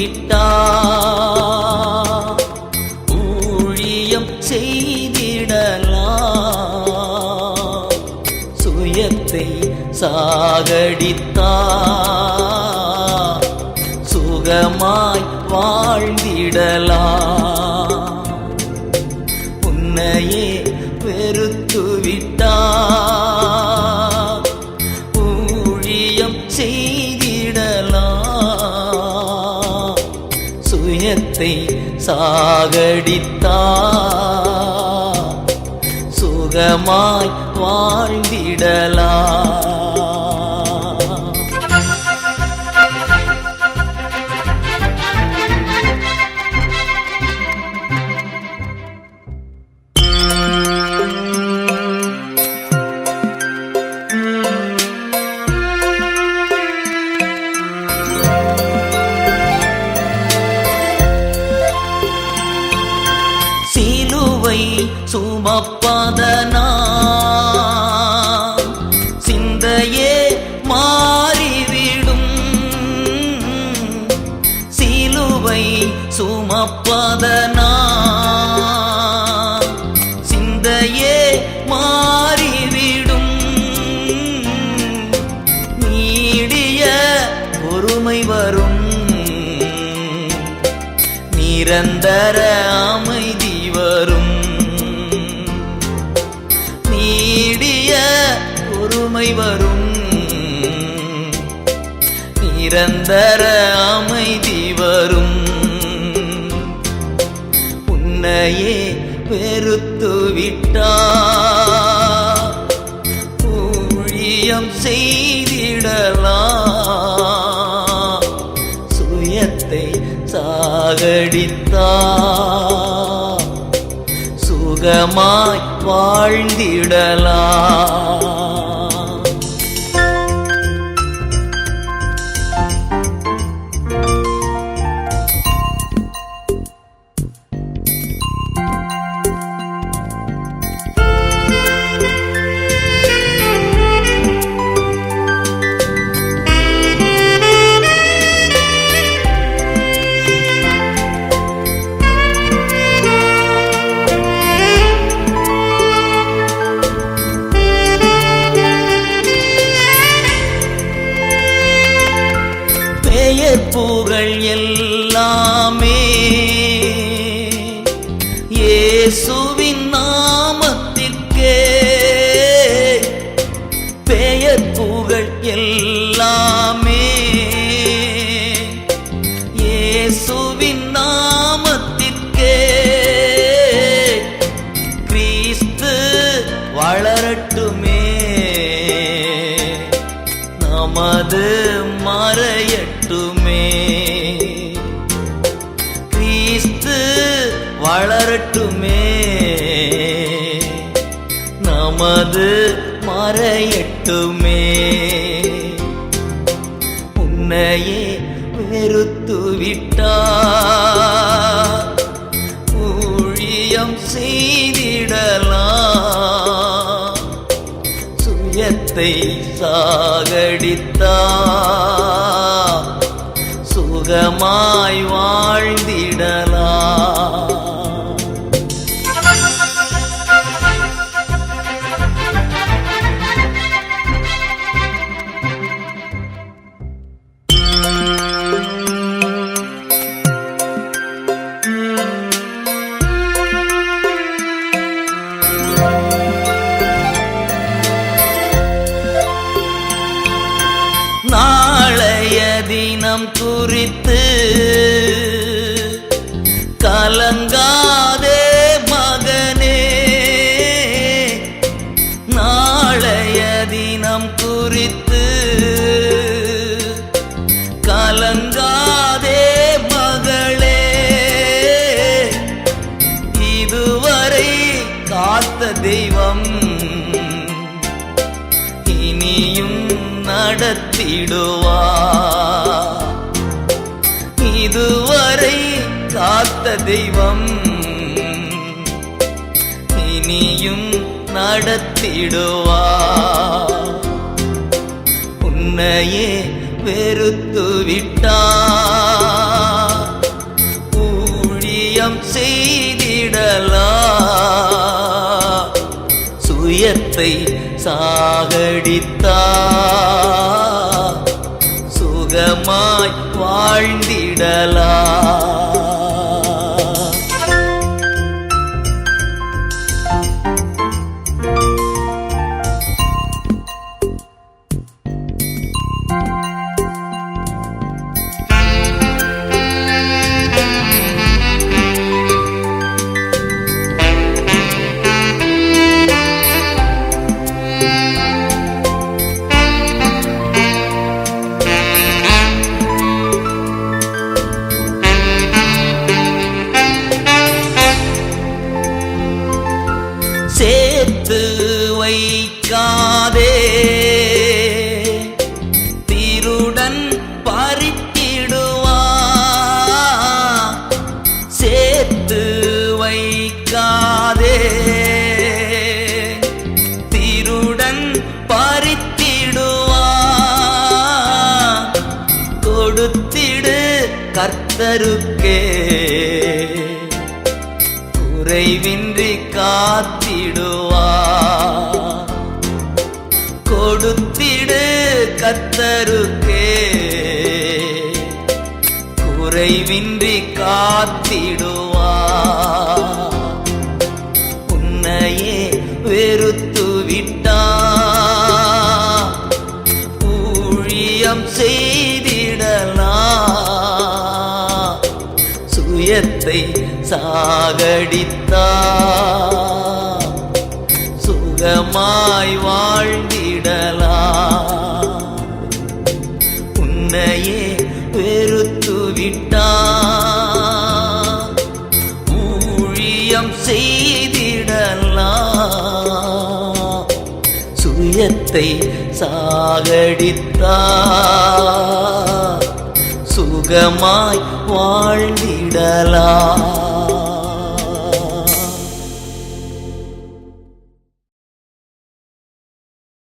விட்டார். ஊழியம் செய்திடலாம், சுயத்தை சாகடித்தார். சுகமாய் வாழ்ந்திடலாம், உன்னையே வெறுத்து விட்டார். ஊழியம் செய்திடலாம், சுயத்தை சாகடித்தார். சுகமாய் வாழ்ந்திடலாம். சிலுவை சுமப்பதனால் சிந்தையே மாறிவிடும். சிலுவை சுமப்பதனால் சிந்தையே மாறிவிடும். நீடிய பொறுமை வரும், நிரந்தர அமைதி வரும். நீடிய பொறுமை வரும், நிரந்தர அமைதி வரும். உன்னையே வெறுத்து விட்டார். ஊழியம் செய்திடலாம், சுயத்தை சாகடித்தார். சுகமாய் வாழ்ந்திடலாம். புகழ் எல்லாமே இயேசுவின் நாமத்திற்கே. பெயர் புகழ் எல்லாமே இயேசுவின் நாமத்திற்கே. கிறிஸ்து வளரட்டுமே, நமது மறையட்டுமே. கிறிஸ்து வளரட்டுமே, நமது மறையட்டுமே. உன்னையே வெறுத்து விட்டார். ஊழியம் செய்திடலாம், சுயத்தை சாகடித்தார். சுகமாய் வாழ்ந்திடலாம். நாளைய தினம் குறித்து கலங்காதே மகனே. நாளைய தினம் குறித்து கலங்காதே மகளே. இதுவரை காத்த தெய்வம் இனியும் நடத்திடுவார். இதுவரை காத்த தெய்வம் இனியும் நடத்திடுவார். உன்னையே வெறுத்து விட்டார். சுயத்தை சாகடித்தார் சுகமாய் வாழ்ந்திடலாம். சேர்த்து வைக்காதே திருடன் பறித்திடுவான். சேர்த்து வைக்காதே திருடன் பறித்திடுவான். கொடுத்திடு கர்த்தருக்கே குறைவின்றி காத்திடுவார். கொடுத்திடு கர்த்தருக்கே குறைவின்றி காத்திடுவார். உன்னையே வெறுத்து விட்டார் ஊழியம் செய்திடலாம். சுயத்தை சாகடித்தார் சுகமாய் வாழ்ந்திடலாம். உன்னையே வெறுத்து விட்டார் ஊழியம் செய்திடலாம். சுயத்தை சாகடித்தார் சுகமாய் வாழ்ந்திடலாம்.